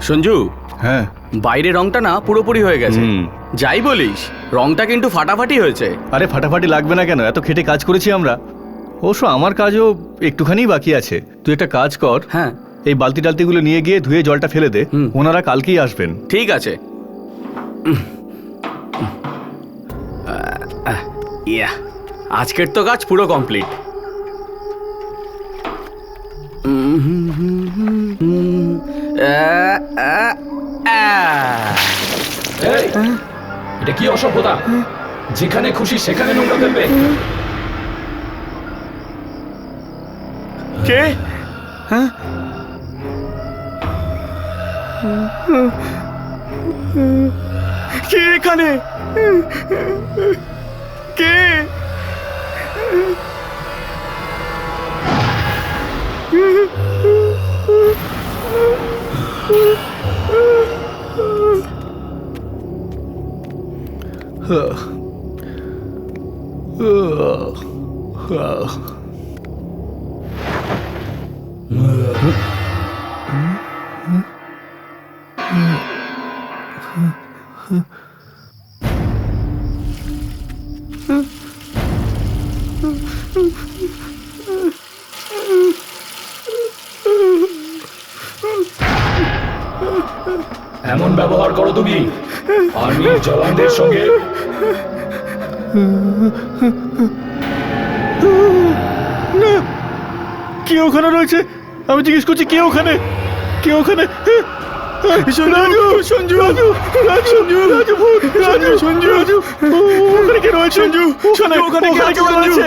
সঞ্জু, হ্যাঁ বাইরে রংটা না পুরোপুরি হয়ে গেছে। যাই বলিস, রংটা কিন্তু ফাটাফাটি হয়েছে। আরে ফাটাফাটি লাগবে না কেন, এত খেটে কাজ করেছি আমরা। অবশ্য আমার কাজও একটুখানি বাকি আছে। তুই একটা কাজ কর, হ্যাঁ এই বালতি টালতিগুলো নিয়ে গিয়ে ধুয়ে জলটা ফেলে দে। ওনারা কালকেই আসবেন। ঠিক আছে। ইয়া, আজকের তো কাজ পুরো কমপ্লিট। এটা কি অসভ্যতা? যেখানে খুশি সেখানে নোংরা ফেলবে। কে? হ্যাঁ, কে এখানে? কে? এমন ব্যবহার করো তুমি আর্মির জওয়ানদের সঙ্গে? কে ওখানে রয়েছে? আমি জিজ্ঞেস করছি কে ওখানে? কে ওখানে? রাজু, সঞ্জু, রাজু, সঞ্জু, রাজু, রাজু, সঞ্জু, রাজু, ওখানে কে রয়েছে? সঞ্জু, ওখানে কে রয়েছে?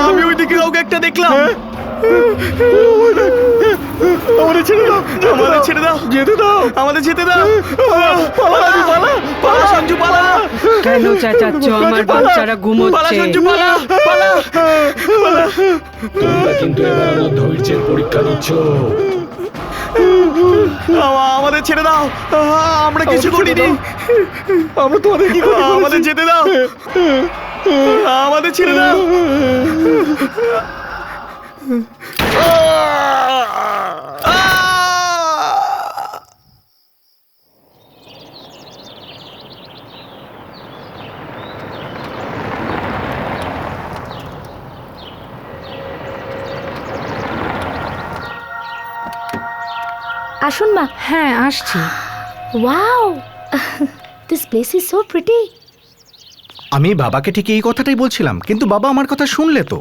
আমি ওইদিকে কাউকে একটা দেখলাম। আমাদের ছেড়ে দাও, আমাদের ছেড়ে দাও, যেতে দাও, আমাদের যেতে দাও। পালা, রাজু, পালা, পালা সঞ্জু, পালা। কেন চেঁচাচ্ছ? আমার বাচ্চারা পালা ঘুমোচ্ছে। সঞ্জু, পালা, পালা। তোমরা কিন্তু এবার আমার ধৈর্যের পরীক্ষা দিচ্ছ। আমাদের ছেড়ে দাও, আমরা কিছু করিনি। আমরা তোমাদের কি করি? আমাদের যেতে দাও, আমাদের ছেড়ে দাও। আসুন মা। হ্যাঁ, আসছি। Wow, this place is so pretty. আমি বাবাকে ঠিক এই কথাটাই বলছিলাম, কিন্তু বাবা আমার কথা শুনলে তো।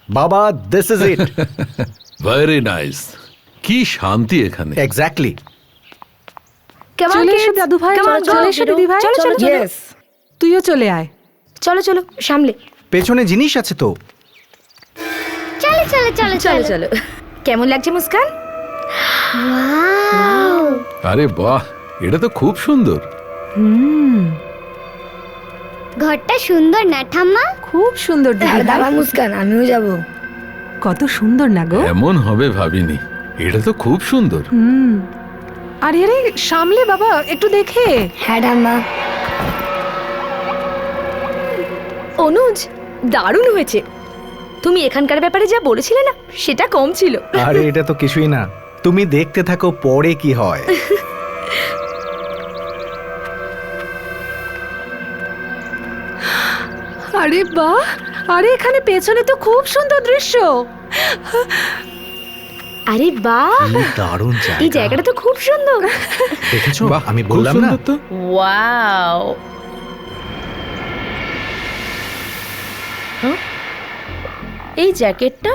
বাবা, this is it. Very nice. কি শান্তি এখানে। এক্স্যাক্টলি। চলে এসো দাদু ভাই, চলে এসো দিদি ভাই। চলো চলো চলো তুইও চলে আয়। চলো চলো সামলে। পেছনে জিনিস আছে তো। চলো চলো চলো চলো চলো। কেমন লাগছে মুস্কান? ওয়াও, আরে বাহ, এটা তো খুব সুন্দর। ঘরটা সুন্দর না ঠাম্মা? খুব সুন্দর দিদি ভাই। দাঁড়া মুস্কান, আমিও যাব। কত সুন্দর না গো? এমন হবে ভাবিনি। এটা তো খুব সুন্দর। আরে আরে, সামলে বাবা, একটু দেখে। হ্যাঁ ঠাম্মা। অনুজ, দারুণ হয়েছে। তুমি এখানকার ব্যাপারে যা বলেছিলে না, সেটা কম ছিল। আরে এটা তো কিছুই না, তুমি দেখতে থাকো পরে কি হয়। আরে বাহ, আরে এখানে পেছনে তো খুব সুন্দর দৃশ্য। আরে বাহ, দারুণ এই জায়গাটা তো খুব সুন্দর। দেখেছো? আমি খুব বললাম না। সুন্দর তো। ওয়াও, এই জ্যাকেটটা।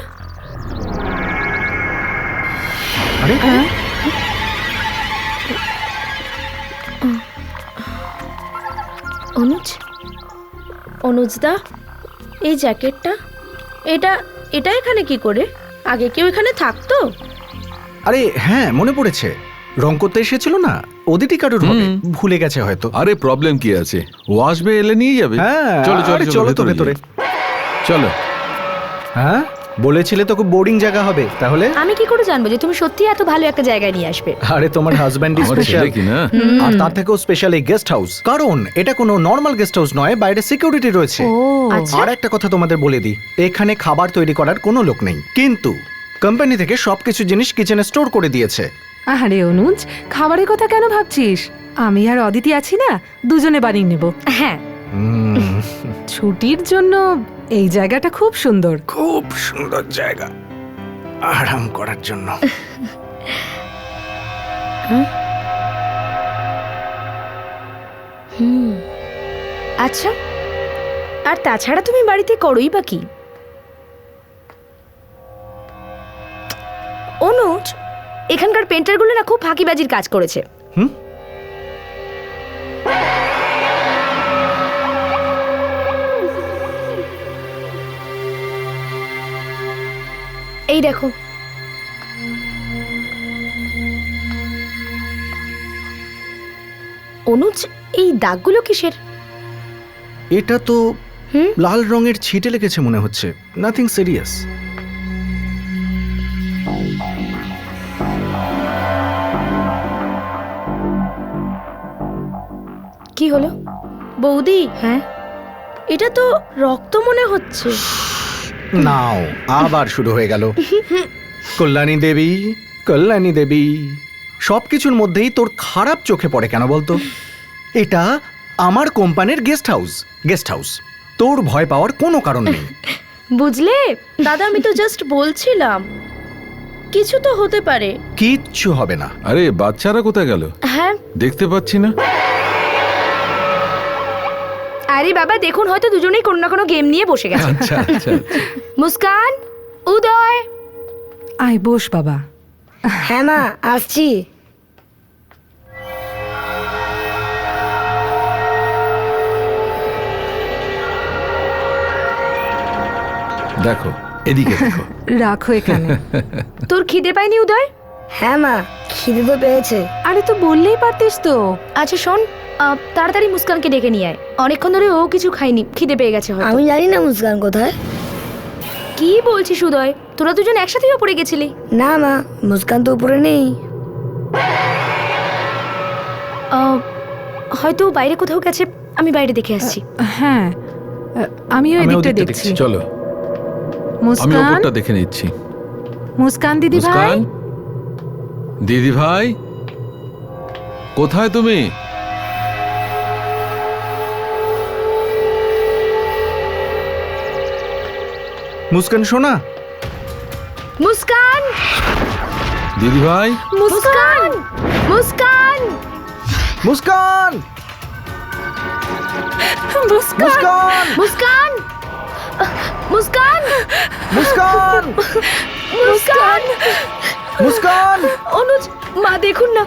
আরে অনুজ, অনুজদা, এই জ্যাকেটটা, এটা এটা এখানে কি করে? আগে কেউ এখানে থাকতো? আরে হ্যাঁ, মনে পড়েছে, রং করতে এসেছিল না, ওদেরই কারোর হবে, ভুলে গেছে হয়তো। আরে প্রবলেম কি আছে, ও আসবে, এলে নিয়ে যাবে। হ্যাঁ, চলো চলো আরে চলো তো ভেতরে। চলো। হ্যাঁ, বলেছিলে তো খুব বোরিং জায়গা হবে, তাহলে? আমি কি করে জানবো যে তুমি সত্যি এত ভালো একটা জায়গায় নিয়ে আসবে? আরে তোমার হাজব্যান্ড আমার স্পেশাল, ছেলে কি না? আর তার থেকেও স্পেশাল এই গেস্ট হাউস, কারণ এটা কোনো নর্মাল গেস্ট হাউস নয়, বাইরে সিকিউরিটি রয়েছে। আচ্ছা। আর একটা কথা তোমাদের বলে দিই, এখানে খাবার তৈরি করার কোনো লোক নেই, কিন্তু কোম্পানি থেকে সবকিছু জিনিস কিচেনে স্টোর করে দিয়েছে। আরে অনুজ, খাবারের কথা কেন ভাবছিস? আমি আর অদিতি আছি না, দুজনে বানিয়ে নেব। হ্যাঁ, ছুটির জন্য এই জায়গাটা খুব সুন্দর। খুব সুন্দর জায়গা আরাম করার জন্য। আচ্ছা, আর তাছাড়া তুমি বাড়িতে করোই বা কি? অনুজ, এখানকার পেন্টারগুলো না খুব ফাঁকিবাজির কাজ করেছে। হুম? এই দেখো, অনুজ, এই দাগগুলো কিসের? এটা তো লাল রঙের ছিটে লেগেছে মনে হচ্ছে, নাথিং সিরিয়াস। কি হলো বৌদি? হ্যাঁ, এটা তো রক্ত মনে হচ্ছে। নাও, আবার শুরু হয়ে গেল। কল্যাণী দেবী, কল্যাণী দেবী, সবকিছুর মধ্যেই তোর খারাপ চোখে পড়ে কেন বলতো? এটা আমার কোম্পানির গেস্ট হাউস। গেস্ট হাউস, তোর ভয় পাওয়ার কোনো কারণ নেই। বুঝলে দাদা, আমি তো জাস্ট বলছিলাম কিছু তো হতে পারে। কিচ্ছু হবে না। আরে বাচ্চারা কোথায় গেল? হ্যাঁ, দেখতে পাচ্ছি না। আরে বাবা দেখুন, হয়তো দুজনেই কোনো না কোনো গেম নিয়ে বসে গেছে। আচ্ছা আচ্ছা। মুস্কান, উদয়। আয় বস বাবা। হ্যাঁ মা, আসছি। দেখো, এদিকে দেখো। রাখো এখানে। তোর খিদে পায়নি উদয়? হ্যাঁ মা, খিদে তো পেয়েছে। আরে তো বললেই পারতিস তো। আচ্ছা শোন, তাড়াতাড়ি মুস্কানকে ডেকে নিয়ে আয়। অনেকক্ষণ ধরে ও কিছু খায়নি, খিদে পেয়ে গেছে হয়তো। আমি জানি না মুস্কান কোথায়। কি বলছিস উদয়? তোরা দুজন একসাথেই ওপরে গেছিলি? না মা, মুস্কান তো উপরে নেই। হয়তো বাইরে কোথাও গেছে, আমি বাইরে দেখে আসছি। হ্যাঁ, আমিও এদিকটা ওদিকটা দেখছি। চলো, আমি মুস্কান, ওপরটা দেখে নিচ্ছি। মুস্কান দিদি ভাই। মুস্কান, দিদি ভাই, কোথায় তুমি? মুস্কান শোনা, মুস্কান, দিদি ভাই, মুস্কান, মুস্কান, মুস্কান, মুস্কান, মুস্কান, মুস্কান, মুস্কান, মুস্কান, মুস্কান, মুস্কান। অনুজ, মা দেখুন না,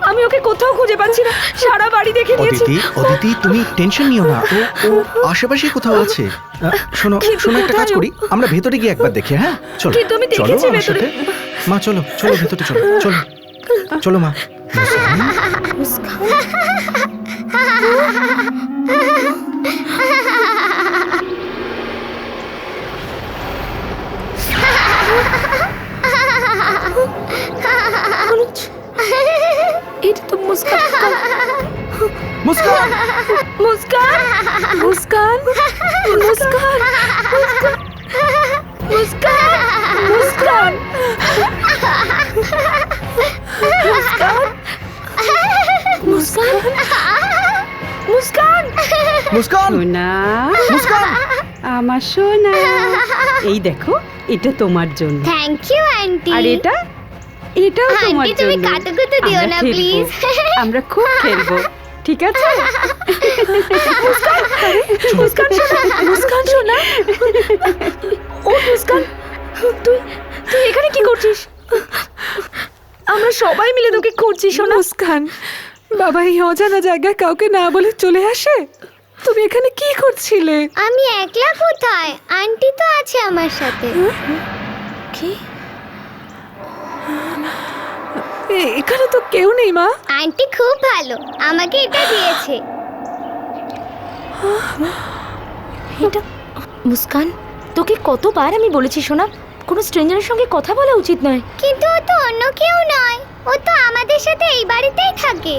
আমি ওকে কোথাও খুঁজে পাচ্ছি না, সারা বাড়ি দেখে নিয়েছি। অদিতি, অদিতি, তুমি টেনশন নিও না, ও আশেপাশে কোথাও আছে। শোনো, শোনো, একটা কাজ করি, আমরা ভেতরে গিয়ে একবার দেখি। হ্যাঁ চলো, কিন্তু আমি চলো দেখেছি আমার ভেতরে। সাথে। মা চলো, চলো ভেতরে, চলো চলো চলো মা। অনুজ, এটা তো মুস্কান। মুস্কান, মুস্কান, মুস্কান, মুস্কান, মুস্কান, মুস্কান, মুস্কান, মুস্কান, মুস্কান, মুস্কান, সোনা, মুস্কান। আমার সোনা, এই দেখো, এটা তোমার জন্য। Thank you aunty. আর এটাও তোমার আন্টি তুমি জন্য। কাতুকুতু দিও আমরা না খেলবো। প্লিজ। আমরা খুব খেলবো, ঠিক আছে? মুস্কান শোনা, মুস্কান শোনা। ও মুস্কান, তুই তুই এখানে কি করছিস? আমরা সবাই মিলে তোকে খুঁজছি শোনা। মুস্কান, বাবা এই অজানা জায়গায় কাউকে না বলে চলে আসে? তুমি এখানে কি করছিলে? আমি একলা কোথায়, আন্টি তো আছে আমার সাথে। কি? এখানে তো কেউ নেই মা। আন্টি খুব ভালো, আমাকে এটা দিয়েছে। এটা মুস্কান, তোকে কতবার আমি বলেছি শোনা, কোনো স্ট্রেঞ্জারের সঙ্গে কথা বলা উচিত নয়। কিন্তু ও তো অন্য কেউ নয়, ও তো আমাদের সাথে এই বাড়িতেই থাকে।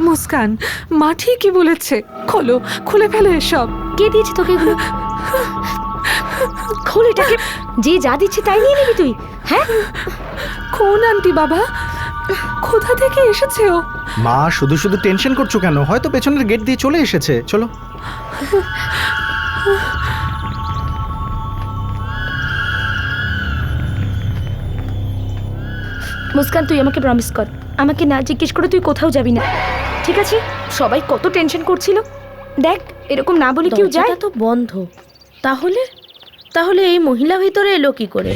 মুস্কান, মা ঠিকই বলেছে। খোলো, খুলে ফেলো এসব। কে দিয়েছে তোকে এগুলো? খোল এটাকে, যে যা দিচ্ছে তাই নিয়ে নিবি তুই? হ্যাঁ, কোন আন্টি বাবা? কোথা থেকে এসেছে ও? মা শুধু শুধু টেনশন করছো কেন? হয়তো পেছনের গেট দিয়ে চলে এসেছে। চলো। মুস্কান তুই আমাকে প্রমিস কর, আমাকে না জিজ্ঞেস করে তুই কোথাও যাবি না, ঠিক আছে? সবাই কত টেনশন করছিল, দেখ এরকম না বলে কেউ যায়? দরজাটা তো বন্ধ, তাহলে তাহলে এই মহিলা ভিতরে এলো কি করে?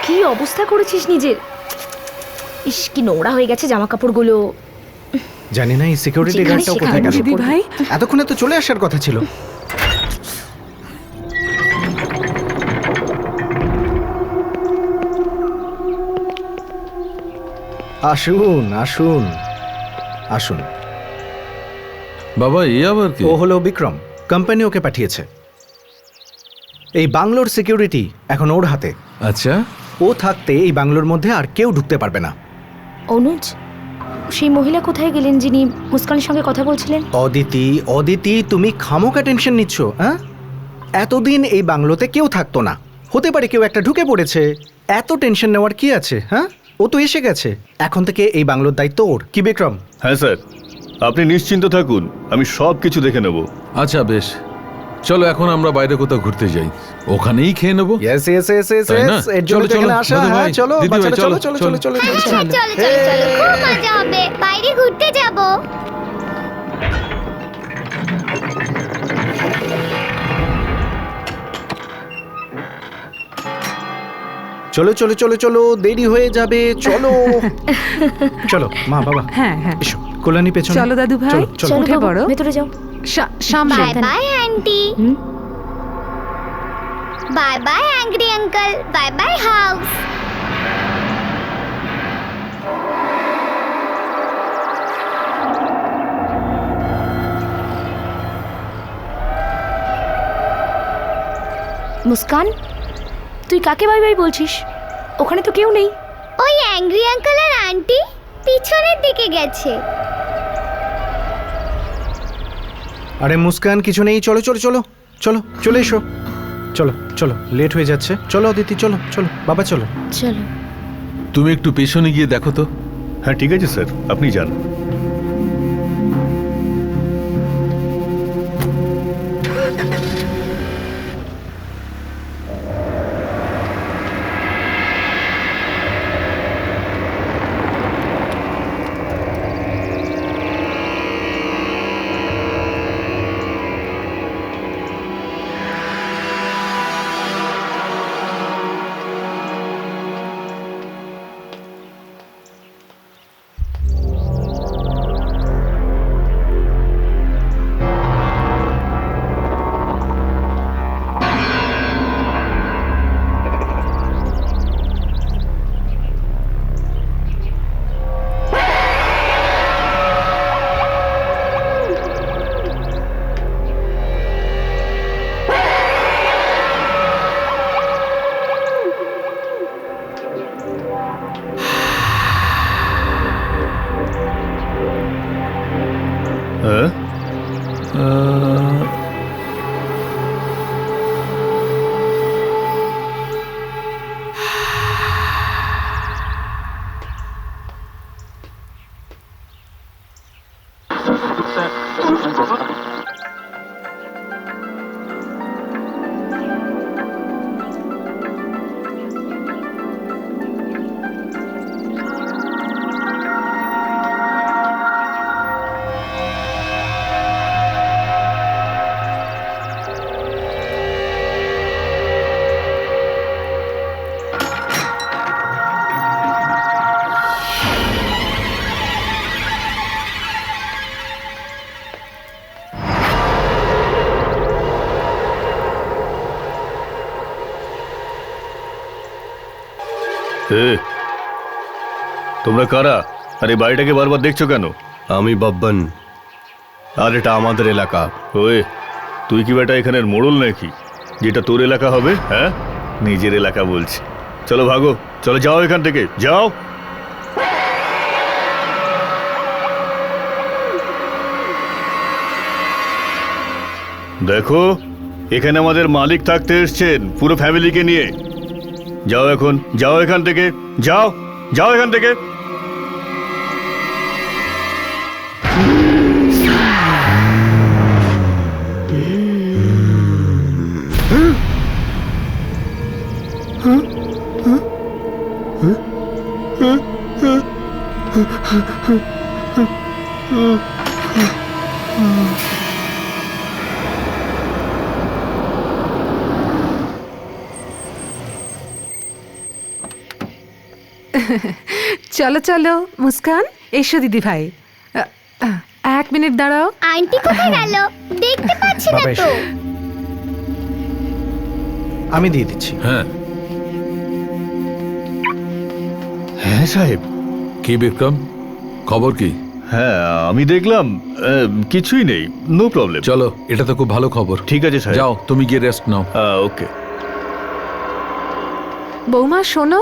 কি অবস্থা করেছিস নিজের! ইস, কি নোংরা হয়ে গেছে জামা কাপড়গুলো। জানি না এই সিকিউরিটি যেখানে গার্ডটাও সেখানে কোথায় গেল। দিদি ভাই, এতক্ষণে তো চলে আসার কথা ছিল। আসুন আসুন আসুন। বাবা এ আবার কি? ও হলো বিক্রম, কোম্পানি ওকে পাঠিয়েছে। এই বাংলোর সিকিউরিটি এখন ওর হাতে। আচ্ছা, ও থাকতে এই বাংলোর মধ্যে আর কেউ ঢুকতে পারবে না। অনুজ, সেই মহিলা কোথায় গেলেন যিনি মুস্কানের সঙ্গে কথা বলছিলেন? অদিতি, অদিতি, তুমি খামোকা টেনশন নিচ্ছ। হ্যাঁ, এতদিন এই বাংলোতে কেউ থাকতো না, হতে পারে কেউ একটা ঢুকে পড়েছে। এত টেনশন নেওয়ার কি আছে? হ্যাঁ, ও তো এসে গেছে, এখন থেকে এই বাংলোর দায়িত্ব ওর। কি বিক্রম? হ্যাঁ স্যার, আপনি নিশ্চিন্ত থাকুন, আমি সব কিছু দেখে নেব। আচ্ছা বেশ, চলো এখন আমরা বাইরে কোথাও ঘুরতে যাই, ওখানেই খেয়ে নেবো। ইয়েস ইয়েস ইয়েস ইয়েস তাই না? ইয়েস, এর জন্য চলো, তো এখানে চলো, আসা। দাদু হ্যাঁ ভাই, চলো দিদি ভাই, বাচ্চারা, চলো চলো, চলো চলো চলো চলো চলো চলো, খুব মজা হবে, বাইরে ঘুরতে যাব। চলো চলো চলো চলো, দেরি হয়ে যাবে, চলো চলো মা বাবা হ্যাঁ হ্যাঁ, এসো, কল্যাণী পেছনে। চলো দাদু ভাই, চলো, চলো। উঠে বাবু, পড়ো। ভেতরে যাও। সামনে। Bye bye aunty, bye bye angry uncle, bye bye house. Muskan, তুই কাকে বাই বাই বলছিস? ওখানে তো কেউ নেই। ওই অ্যাংরি আঙ্কেল আর আন্টি পিছনের দিকে গেছে। আরে মুস্কান, কিছু নেই, চলো চলো চলো চলো চলে এসো, চলো চলো, লেট হয়ে যাচ্ছে। চলো অদিতি, চলো চলো বাবা, চলো। চলো। তুমি একটু পেছনে গিয়ে দেখো তো। হ্যাঁ ঠিক আছে স্যার, আপনি যান। হ্যাঁ তোমরা কারা? আরে বাড়িটাকে বারবার দেখছো কেন? আমি বাব্বান, আর এটা আমাদের এলাকা। ওই তুই কি বেটা এখানের মোড়ল নাকি, যেটা তোর এলাকা হবে? হ্যাঁ, নিজের এলাকা বলছি। চলো ভাগো, চলো যাও এখান থেকে, যাও। দেখো, এখানে আমাদের মালিক থাকতে এসছেন পুরো ফ্যামিলিকে নিয়ে। যাও এখন, যাও এখান থেকে, যাও যাও এখান থেকে। চলো চলো মুস্কান, এসো দিদি ভাই। 1 মিনিট দাঁড়াও। আন্টি কোথায় গেল? দেখতে পাচ্ছি না বাবা তো। এসো। আমি দিয়ে দিচ্ছি। হ্যাঁ, হ্যাঁ সাহেব। কি বিক্রম, খবর কি? হ্যাঁ, আমি দেখলাম কিছুই নেই, নো প্রবলেম। চলো, এটা তো খুব ভালো খবর। ঠিক আছে সাহেব। যাও, তুমি গিয়ে রেস্ট নাও। ওকে। বৌমা শোনো।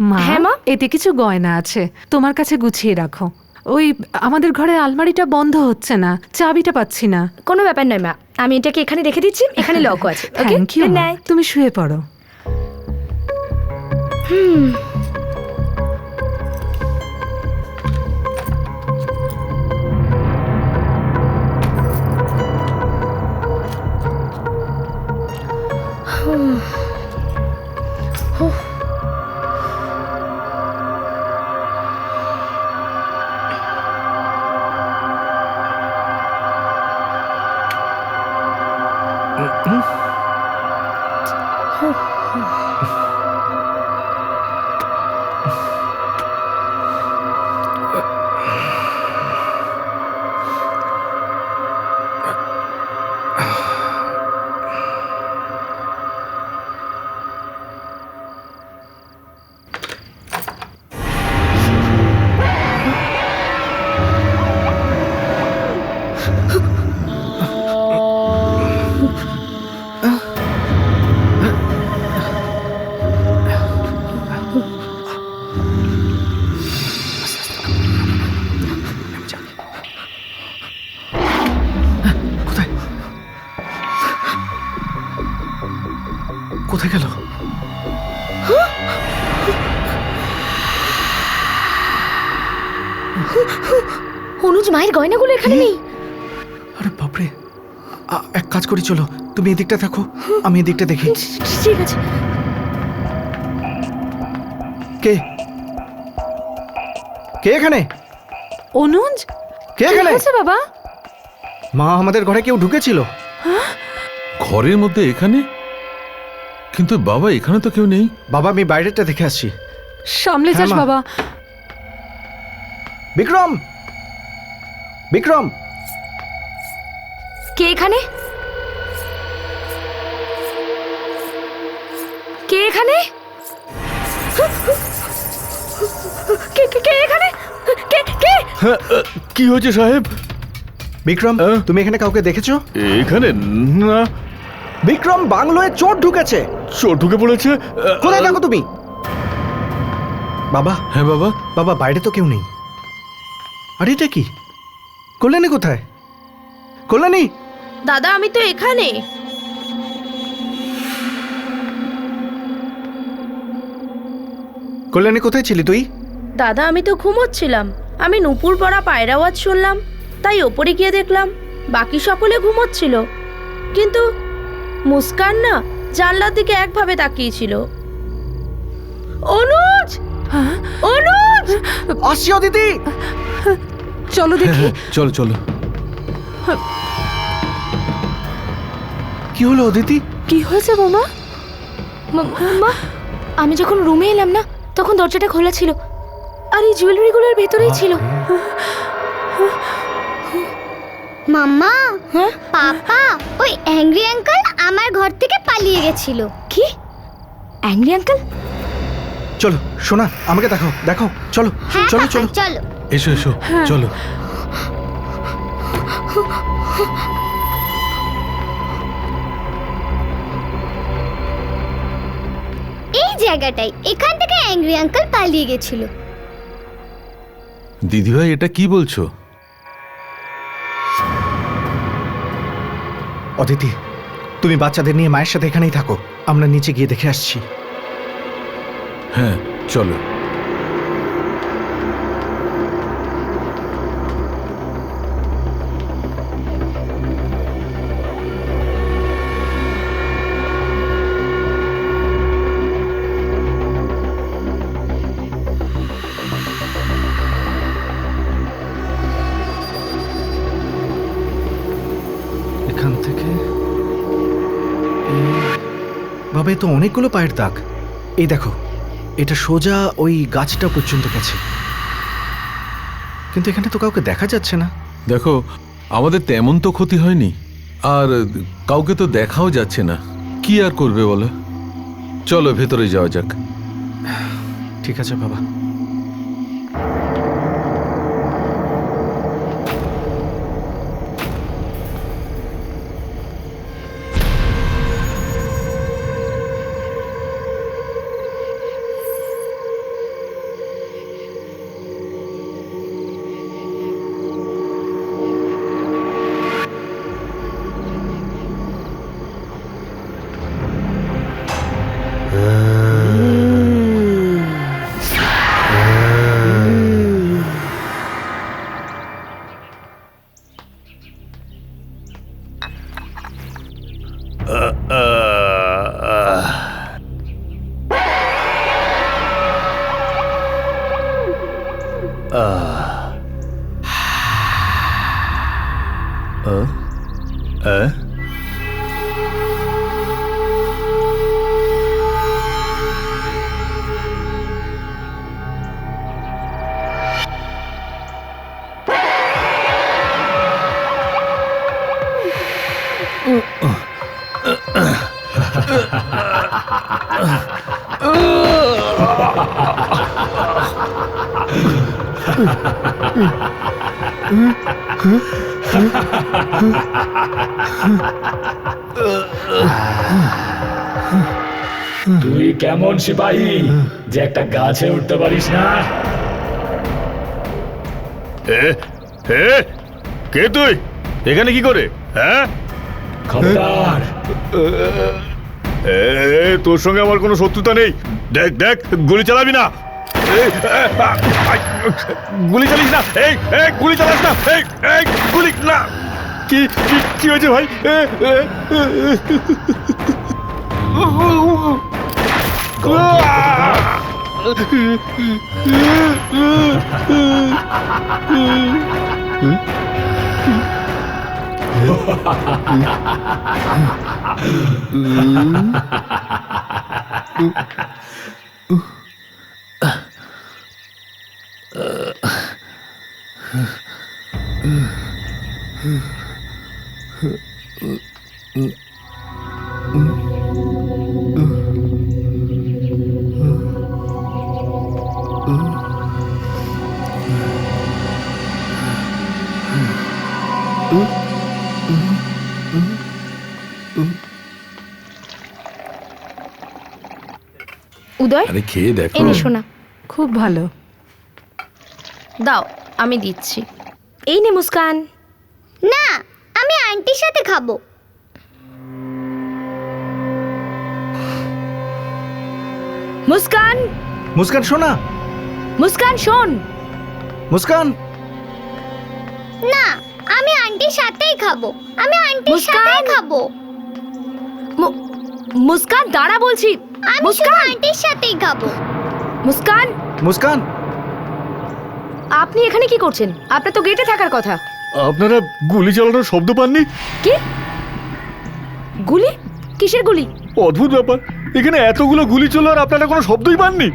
মা, হ্যাঁ, মা? এতে কিছু গয়না আছে, তোমার কাছে গুছিয়ে রাখো। ওই আমাদের ঘরে আলমারিটা বন্ধ হচ্ছে না, চাবিটা পাচ্ছি না। কোনো ব্যাপার নয় মা, আমি এটাকে এখানে রেখে দিচ্ছি, এখানে লকও আছে। ওকে, থ্যাংক ইউ। Good night. তুমি শুয়ে পড়ো। কোথায় গেল? অনুজ, মায়ের গয়নাগুলো এখানে নেই। আরে বাপরে, এক কাজ করি, চলো তুমি এদিকটা দেখো, আমি এদিকটা দেখি। ঠিক আছে। কে কে এখানে? অনুজ, কে কি এখানে? হয়েছে বাবা? মা, আমাদের ঘরে কেউ ঢুকেছিল। ঘরের মধ্যে এখানে? কিন্তু বাবা, এখানে তো কেউ নেই। বাবা, আমি বাইরেটা দেখে আসছি। সামলে হ্যাঁ, যাস মা। বাবা। বিক্রম, বিক্রম, কে এখানে? কে এখানে? কে কে কে এখানে? কে কে? কি হয়েছে সাহেব? বিক্রম, তুমি এখানে কাউকে দেখেছো? এখানে না। বিক্রম, বাংলোয় চোর ঢুকেছে। চোর ঢুকে পড়েছে। কোথায় দেখো তুমি? বাবা, হ্যাঁ বাবা। বাবা, বাইরে তো কেউ নেই। আরে এটা কি? কল্যাণী কোথায়? কল্যাণী! দাদা, আমি তো এখানে। কল্যাণী, কোথায় ছিলি তুই? দাদা, আমি তো ঘুমোচ্ছিলাম। আমি নুপুর পড়া পায়ের আওয়াজ শুনলাম, তাই ওপরে গিয়ে দেখলাম বাকি সকলে ঘুমোচ্ছিল, কিন্তু মুস্কান না জানলার দিকে একভাবে তাকিয়েছিল। অনুজ, অনুজ! আসছি দিদি। চলো দেখি। চলো চলো। কি হলো অদিতি? কি হয়েছে বৌমা? মা, আমি যখন রুমে এলাম না, তখন দরজাটা খোলা ছিল, আর এই জুয়েলারিগুলোর ভেতরেই ছিল। মাম্মা, হ্যাঁ? পাপা, ওই অ্যাংরি আঙ্কেল আমার ঘর থেকে পালিয়ে গেছিল। কি? Angry uncle? চলো সোনা, আমাকে দেখো দেখো, চলো হ্যাঁ চলো পাপা, চলো। চলো। এসো এসো, চলো। এই জায়গাটাই, এখান থেকে অ্যাংরি আঙ্কেল পালিয়ে গেছিল। দিদিভাই, এটা কি বলছো? অদিতি, তুমি বাচ্চাদের নিয়ে মায়ের সাথে এখানেই থাকো, আমরা নিচে গিয়ে দেখে আসছি। হ্যাঁ চলো। এখান থেকে বাবা, এ তো অনেকগুলো পায়ের দাগ। এই দেখো, এটা সোজা ওই গাছটা পর্যন্ত গেছে, কিন্তু এখানে তো কাউকে দেখা যাচ্ছে না। দেখো, আমাদের তেমন তো ক্ষতি হয়নি, আর কাউকে তো দেখাও যাচ্ছে না। কি আর করবে বলো? চলো ভেতরে যাওয়া যাক। ঠিক আছে বাবা। তুই কেমন সিপাহী যে একটা গাছে উঠতে পারিস না? কে তুই? এখানে কি করে? হ্যাঁ, খবরদার! তোর সঙ্গে আমার কোনো শত্রুতা নেই। দেখ দেখ, গুলি চালাবি না। গুলি চালিস না। গুলি চালাস না। গুলি না। কি কি কি হয়েছে ভাই? উদয়, আরে খেয়ে দেখো। এনে শোনা। খুব ভালো। দাও, আমি দিচ্ছি। এই নে মুস্কান। না, আমি আন্টির সাথে খাবো। মুস্কান, মুস্কান শোনা। মুস্কান শোন। মুস্কান, না, আমি আন্টির সাথেই খাবো। আমি আন্টির মুস্কান! সাথেই খাবো। মুস্কান দাঁড়া বলছি। আমি শুধু আন্টির সাথেই খাবো। মুস্কান, মুস্কান, আপনি এখানে কি করছেন? আপনার তো গেটে থাকার কথা। আপনারা গুলি চালানোর শব্দ পাননি? কি গুলি? কিসের গুলি? অদ্ভুত ব্যাপার, এখানে এতগুলো গুলি চলো আর আপনারা কোনো শব্দই পাননি।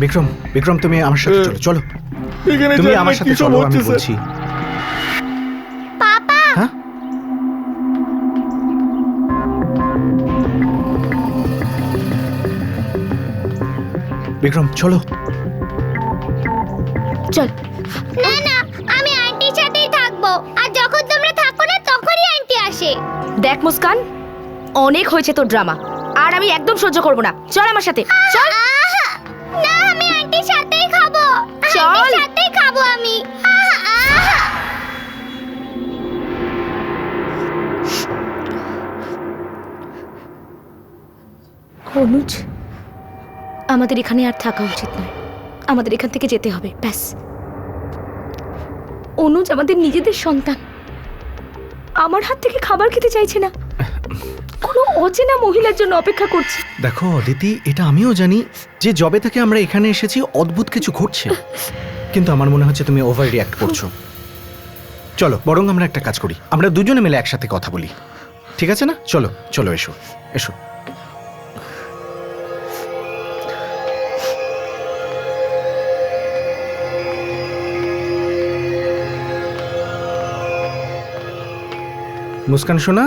বিক্রম, বিক্রম তুমি আমার সাথে চলো। চলো, এখানে তুমি জানি আমার না সাথে কি সব চলো, আমি হচ্ছে, স্যার। বলছি। পাপা, হ্যাঁ, বিক্রম চলো। চল। না না, আমি আন্টির সাথেই থাকবো। আর যখন তোমরা থাকো না তখনই আন্টি আসে। দেখ মুস্কান, অনেক হয়েছে তোর ড্রামা, আর আমি একদম সহ্য করব না। চল আমার সাথে, চল। না, আমি আন্টির সাথেই খাবো। চল। আন্টির সাথেই খাবো আমি। অনুজ, আমাদের এখানে আর থাকা উচিত নয়, আমাদের এখান থেকে যেতে হবে, ব্যাস। অনুজ আমাদের নিজেদের সন্তান, আমার হাত থেকে খাবার খেতে চাইছে না, কোনো অচেনা মহিলার জন্য অপেক্ষা করছে। দেখো অদিতি, এটা আমিও জানি যে জবে থেকে আমরা এখানে এসেছি অদ্ভুত কিছু ঘটছে, কিন্তু আমার মনে হচ্ছে তুমি ওভার রিঅ্যাক্ট করছো। চলো বরং আমরা একটা কাজ করি, আমরা দুজনে মিলে একসাথে কথা বলি, ঠিক আছে না? চলো চলো, এসো এসো। মুস্কান শোনা,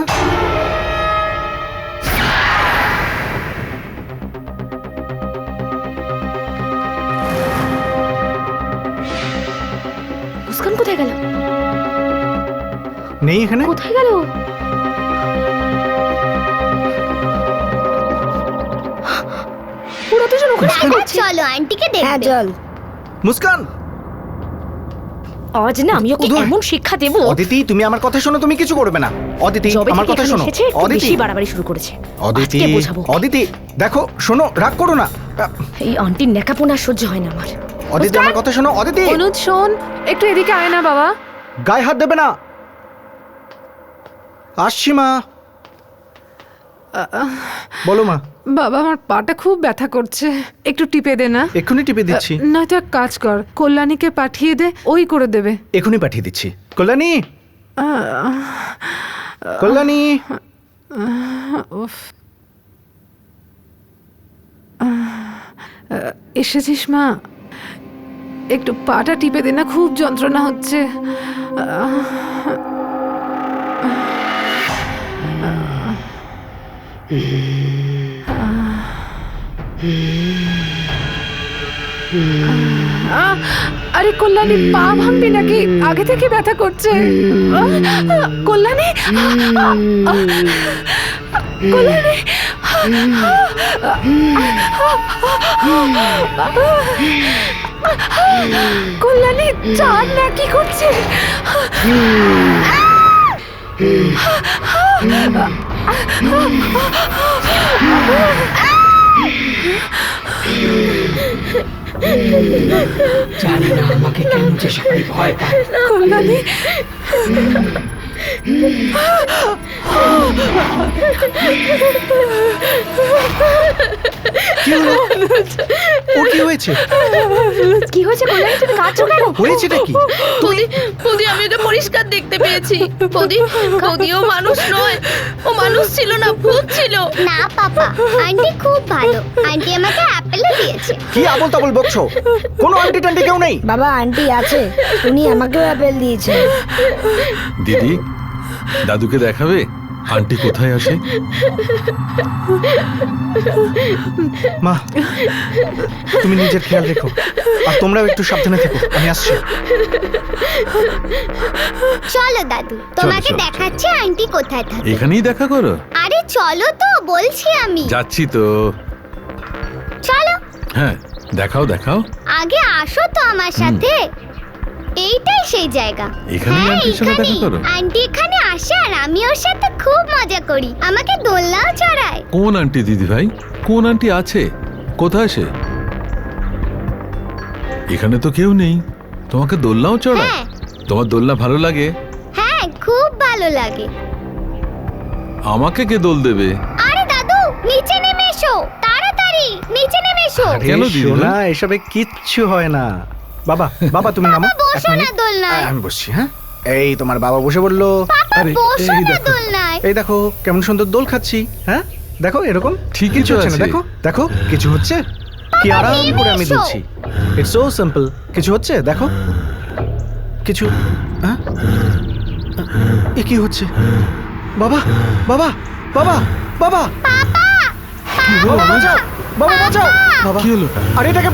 মুস্কান কোথায় গেল? নেই এখানে? কোথায় গেল? ওরা দুজন ওখানে কি দাদা করছে? চলো আন্টিকে হ্যাঁ দেখবে। চল। মুস্কান! আজ না আমি ওকে উদয়! এমন শিক্ষা দেবো। অদিতি, তুমি আমার কথা শোনো, তুমি কিছু করবে না। অদিতি, যবে আমার থেকে কথা এখানে শোনো। এসেছে, একটু অদিতি, বেশি বাড়াবাড়ি শুরু করেছে। অদিতি, আজকে বোঝাবো ওকে। অদিতি, দেখো শোনো, রাগ করো না। এই আন্টির নেকাপোনা সহ্য হয় না আমার। অদিতি, আমার কথা শোনো। অদিতি, অনুজ শোন, একটু এদিকে আয় না বাবা। গায়ে হাত দেবে না। আসছি মা। বলো মা। বাবা, আমার পাটা খুব ব্যথা করছে, একটু টিপে দে না। এক্ষুনি টিপে দিচ্ছি। নয়তো এক কাজ কর, কল্যাণীকে পাঠিয়ে দে, ওই করে দেবে। এক্ষুনি পাঠিয়ে দিচ্ছি। কল্যাণী, কল্যাণী। উফ। এসেছিস মা? একটু পাটা টিপে দে না, খুব যন্ত্রণা হচ্ছে। আরে কল্যাণী, পা ভাঙবি নাকি? আগে থেকে ব্যথা করছে। কল্যাণী, কল্যাণী, কল্যাণী, চার না, কি করছে? জানি না আমাকে কেন যে সবাই ভয় পায়। কল্যাণী, কি হলো? ওর কি হয়েছে? কি হয়েছে কল্যাণী, তুমি কাঁদছো কেন? হয়েছেটা কি? বৌদি আমি ওকে পরিষ্কার দেখতে পেয়েছি। বৌদি ও মানুষ নয়, ও মানুষ ছিল না, ভূত ছিল। না পাপা, আন্টি খুব ভালো, আন্টি আমাকে অ্যাপেলও দিয়েছে। কি আবল তাবল বকছো? কোনো আন্টি টান্টি কেউ নেই। বাবা আন্টি আছে, উনি আমাকেও আপেল দিয়েছে। দিদি, দাদুকে দেখাবে আন্টি কোথায় আসে? মা, তুমি নিজের খেয়াল রেখো, আর তোমরাও একটু সাবধানে থেকো। আমি আসছি। চলো দাদু, তোমাকে চলো। দেখাচ্ছি আন্টি কোথায় থাকে। এখানেই দেখা করো? আরে চলো তো, বলছি আমি। যাচ্ছি তো। চলো, হ্যাঁ, দেখাও দেখাও। আগে আসো তো আমার সাথে। এইটাই সেই জায়গা। এখানেই আন্টির সাথে দেখা করো? আন্টি এখানে আসে আর আমি ওর সাথে খুব মজা করি, আমাকে দোলনাও চড়ায়। কোন আন্টি দিদি ভাই? কোন আন্টি আছে? কোথায় সে? এখানে তো কেউ নেই, তোমাকে দোলনাও চড়ায়? হ্যাঁ তোমার দোলনা ভালো লাগে? হ্যাঁ, খুব ভালো লাগে। আমাকে কে দোল দেবে? আরে দাদু, নিচে নেমে এসো, তাড়াতাড়ি নিচে নেমে এসো। আরে কেন দিদি ভাই? সোনা, এসবে কিচ্ছু হয় না। বাবা, বাবা তুমি নামো। বাবা, বসো এক না মিনিট। দোলনায়। আমি বসছি। হ্যাঁ, এই তোমার বাবা বসে বললো। পাপা, আরে, বসো এই না দেখো। দোলনায়। এই দেখো কেমন সুন্দর দোল খাচ্ছি। হ্যাঁ, দেখো এরকম ঠিকই কিছু তো হচ্ছে না। আছে। দেখো দেখো, কিছু হচ্ছে কি আরাম নেমে করে আমি এসো। দুলছি। It's so simple. কিছু হচ্ছে দেখো, কিছু। হ্যাঁ, এ কি হচ্ছে? বাবা, বাবা, বাবা, বাবা, পাপা, কি হলো? বাঁচাও, বাবা বাঁচাও বাবা কি হলো? আরে এটাকে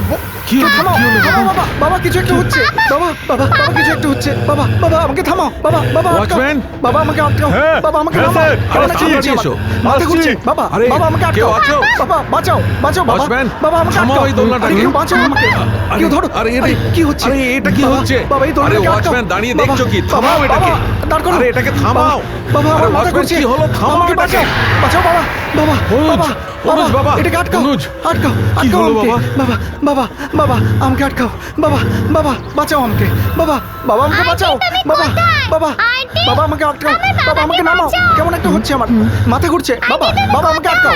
কি হলো? থামাও কি হলো, বাবা বাবা? বাবা বাবা কিছু একটা হচ্ছে বাবা বাবা বাবা কিছু একটা হচ্ছে বাবা বাবা আমাকে থামাও বাবা বাবা আটকাও। Watchman? বাবা আমাকে আটকাও হ্যাঁ, বাবা আমাকে হ্যাঁ, থামাও স্যার। বাবা, আরে না, কি তাড়াতাড়ি হচ্ছে আমার? এসো। মাথা ঘুরছে আসছি। বাবা আরে, বাবা আমাকে কেউ আটকাও আছো? বাবা বাঁচাও বাঁচাও বাবা Watchman? বাবা আমাকে থামাও আটকাও এই দোলনাটাকে। আরে, কেউ বাঁচাও আমাকে আরে, কেউ ধরো আরে, আরে, কি হচ্ছে আরে, এটা কি বাবা, হচ্ছে? বাবা এই আরে, দোলনাটাকে আটকাও Watchman, দাঁড়িয়ে বাবা, দেখছো কি? বাবা, থামাও এটাকে। বাবা, দাঁড় করো আরে, এটাকে থামাও। বাবা আরে, আমার মাথা Watchman, ঘুরছে কি হলো? থামাও আমাকে এটাকে। বাঁচাও বাঁচাও বাবা বাবা অনুজ, বাবা অনুজ, বাবা, এটাকে আটকাও অনুজ। আটকাও কি আটকাও হলো, আমাকে। বাবা বাবা বাবা আমাকে আটকাও বাবা বাবা বাঁচাও আমাকে বাবা বাবা আমাকে বাঁচাও বাবা বাবা বাবা আমাকে আটকাও বাবা আমাকে নামাও কেমন একটা হচ্ছে আমার মাথা ঘুরছে বাবা বাবা আমাকে আটকাও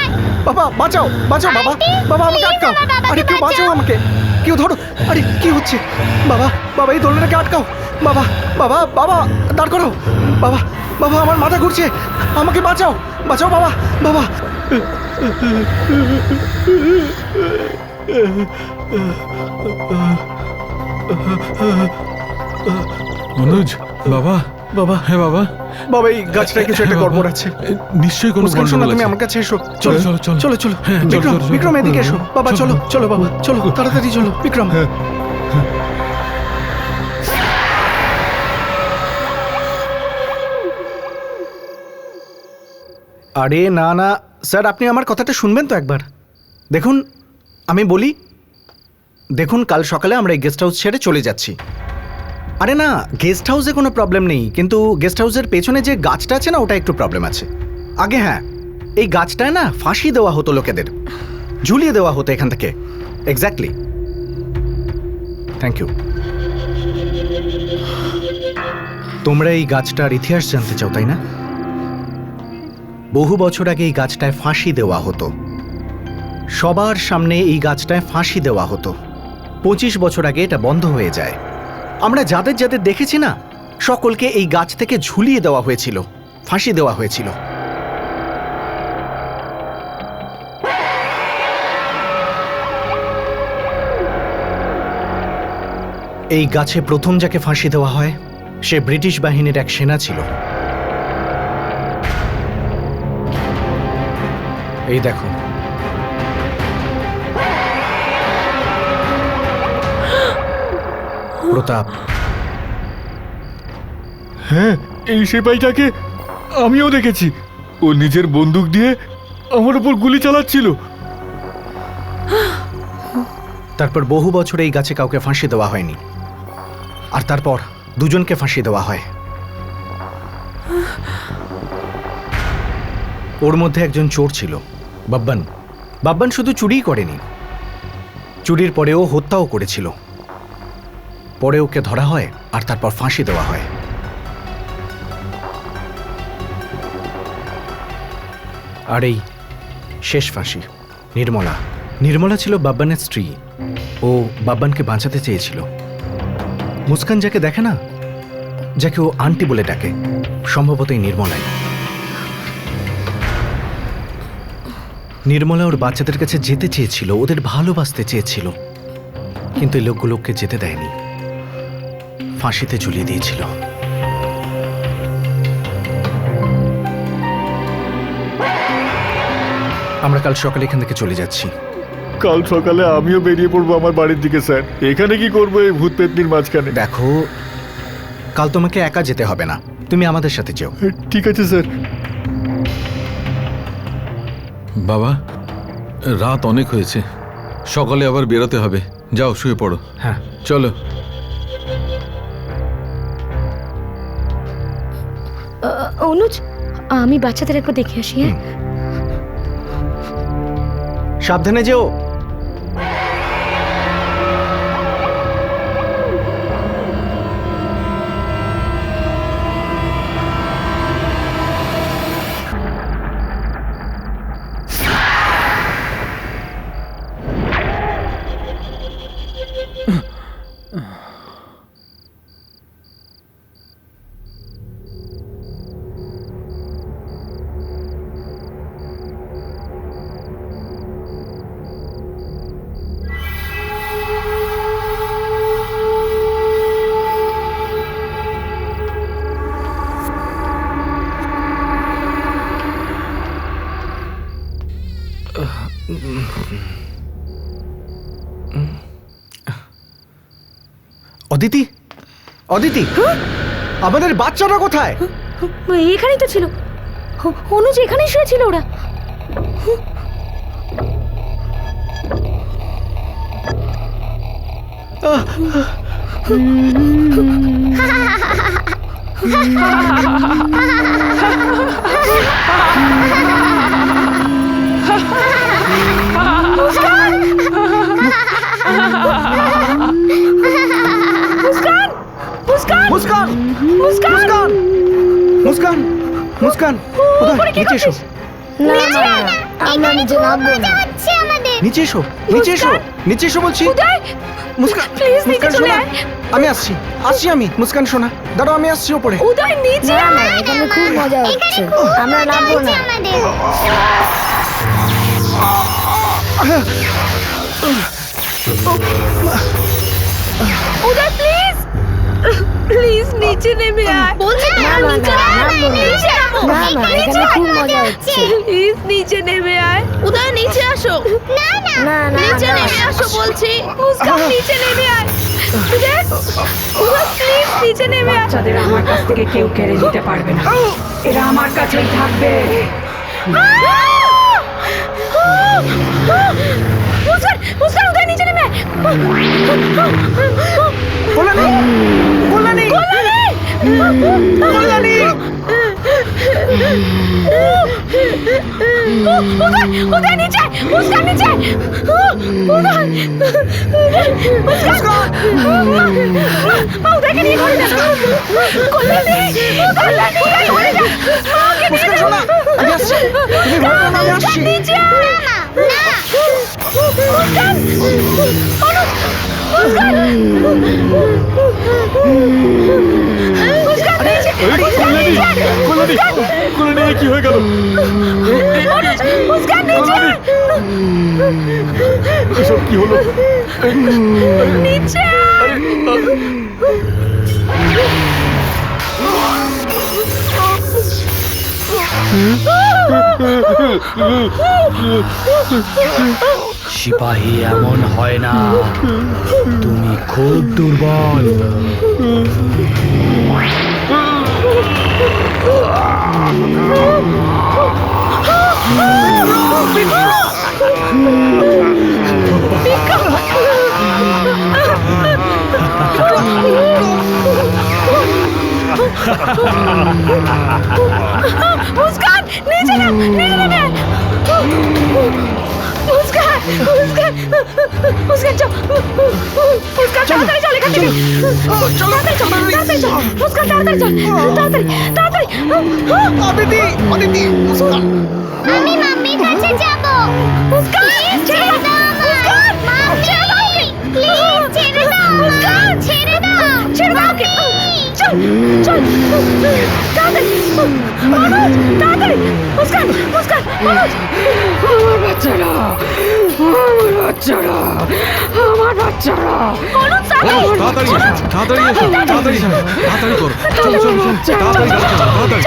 বাবা বাঁচাও বাঁচাও বাবা বাবা আমাকে আটকাও আরে কেউ বাঁচাও আমাকে কেউ ধরো আরে কি হচ্ছে বাবা বাবা এই দোলনাটাকে আটকাও বাবা বাবা বাবা দাঁড় করাও বাবা বাবা আমার মাথা ঘুরছে আমাকে বাঁচাও বাঁচাও বাবা বাবা অনুজ বাবা বাবা হ্যাঁ বাবা বাবা এই গাছটায় কিছু একটা হ্যাঁ, বাবা। গড়বড় আছে নিশ্চয়ই কোনো মুস্কান সোনা গন্ডগোল তুমি আছে। আমার কাছে এসো চলো, চলো, চলো। চলো চলো হ্যাঁ, চলো, বিক্রম চলো, চলো। বিক্রম এদিকে এসো বাবা চলো। চলো চলো বাবা চলো তাড়াতাড়ি চলো বিক্রম আরে না না স্যার আপনি আমার কথাটা শুনবেন তো একবার দেখুন আমি বলি দেখুন কাল সকালে আমরা এই গেস্ট হাউস ছেড়ে চলে যাচ্ছি আরে না গেস্ট হাউসে কোনো প্রবলেম নেই কিন্তু গেস্ট হাউসের পেছনে যে গাছটা আছে না ওটা একটু প্রবলেম আছে আগে হ্যাঁ এই গাছটায় না ফাঁসি দেওয়া হতো লোকেদের ঝুলিয়ে দেওয়া হতো এখান থেকে এক্স্যাক্টলি থ্যাংক ইউ তোমরা এই গাছটার ইতিহাস জানতে চাও তাই না বহু বছর আগে এই গাছটায় ফাঁসি দেওয়া হতো সবার সামনে এই গাছটায় ফাঁসি দেওয়া হতো 25 বছর আগে এটা বন্ধ হয়ে যায় আমরা যাদের যাদের দেখেছি না সকলকে এই গাছ থেকে ঝুলিয়ে দেওয়া হয়েছিল ফাঁসি দেওয়া হয়েছিল এই গাছে প্রথম যাকে ফাঁসি দেওয়া হয় সে ব্রিটিশ বাহিনীর এক সেনা ছিল এই দেখো প্রতাপ হ্যাঁ এই সিপাহীটাকে আমিও দেখেছি ও নিজের বন্দুক দিয়ে আমার উপর গুলি চালাচ্ছিল তারপর বহু বছর এই গাছে কাউকে ফাঁসি দেওয়া হয়নি আর তারপর দুজনকে ফাঁসি দেওয়া হয় ওর মধ্যে একজন চোর ছিল বাব্বান বাব্বান শুধু চুরিই করেনি চুরির পরেও হত্যাও করেছিল পরে ওকে ধরা হয় আর তারপর ফাঁসি দেওয়া হয় আর এই শেষ ফাঁসি নির্মলা নির্মলা ছিল বাব্বানের স্ত্রী ও বাব্বানকে বাঁচাতে চেয়েছিল মুস্কান যাকে দেখে না যাকে ও আন্টি বলে ডাকে সম্ভবত এই নির্মলাই নির্মলা ওর বাচ্চাদের কাছে যেতে চেয়েছিল ওদের ভালোবাসতে চেয়েছিল কিন্তু এই লোকগুলোকে যেতে দেয়নি ফাঁসিতে ঝুলিয়ে দিয়েছিল আমরা কাল সকালে এখান থেকে চলে যাচ্ছি কাল সকালে আমিও বেরিয়ে পড়বো আমার বাড়ির দিকে স্যার এখানে কি করবো এই ভূত পেতনির মাঝখানে দেখো কাল তোমাকে একা যেতে হবে না তুমি আমাদের সাথে যেও ঠিক আছে স্যার বাবা রাত অনেক হয়েছে সকালে আবার বেরোতে হবে যাও শুয়ে পড়ো হ্যাঁ চলো অনুজ আমি বাচ্চাদের একবার দেখে আসি হ্যাঁ সাবধানে যেও অদিতি, অদিতি, আমাদের বাচ্চারা কোথায়? এখানেই তো ছিল। অনুজ এখানেই শুয়েছিল ওরা। মুস্কান, মুস্কান, মুস্কান, মুস্কান, কোথায়? নিচে এসো, না না আমরা নিচে নামবো না। হচ্ছে আমাদের। নিচে এসো, নিচে এসো, নিচে এসো বলছি। মুস্কান, প্লিজ নিচে মুস্কান চলে শোনা, আয়। আমি আসছি, আসছি আমি। মুস্কান শোনা, দাঁড়াও, আমি আসছি ওপরে। উদয় নিচে না না এখানে খুব মজা হচ্ছে, আমরা নামবো না। আমাদের। উদয় প্লিজ প্লিজ নিচে নেমে আয়। বলছি তো না, না, নিচে না, নামো, নামবো না। নিচে নামো। না না এখানে খুব মজা হচ্ছে। প্লিজ নিচে নেমে আয়। উদয় নিচে আসো। না না নিচে না নেমে আসো বলছি। মুস্কান নিচে নেমে আয়। উদয় উদয় প্লিজ নিচে নেমে আয়। বাচ্চাদের আমার কাছ থেকে কেউ কেড়ে নিতে পারবে না, এরা আমার কাছেই থাকবে। মুস্কান মুস্কান উদয় নিচে নেমে আয়। কল্যাণী, কল্যাণী, কল্যাণী। উদয় উদয় নিচে মুস্কান নিচে উদয় মুস্কান উদয়কে নিয়ে ঘরে যা। কল্যাণী কল্যাণী ঘরে যা। মুস্কান শোনা, আমি আসছি, তুমি ভয় পেও না, আমি আসছি। নিচে মুস্কান কল্যাণী, কল্যাণী, কল্যাণী, কি হয়ে গেল? মুস্কান নিচে এসব কি হলো? নিচে সিপাহী এমন হয় না, তুমি খুব দুর্বল। মুস্কান নিচে নাম, নিচে নেমে আয়। মুস্কান মুস্কান মুস্কান চল, মুস্কান তাড়াতাড়ি চল এখান থেকে। তাড়াতাড়ি চল, তাড়াতাড়ি চল মুস্কান, তাড়াতাড়ি চল, তাড়াতাড়ি তাড়াতাড়ি। অদিতি, অদিতি, মুস্কান। আমি মাম্মির কাছে যাব। মুস্কান ছেড়ে দাও। মুস্কান ছেড়ে দাও ওকে। প্লিজ ছেড়ে দাও। মুস্কান ছেড়ে দাও। ছেড়ে দাও ওকে। চল চল তাড়াতাড়ি অনুজ, তাড়াতাড়ি মুস্কান মুস্কান অনুজ। আমার বাচ্চারা, আমার বাচ্চারা, আমার বাচ্চারা। অনুজ ও, তাড়াতাড়ি এসো, তাড়াতাড়ি এসো, তাড়াতাড়ি এসো, তাড়াতাড়ি করো, চলো, চলো, চলো, তাড়াতাড়ি, তাড়াতাড়ি,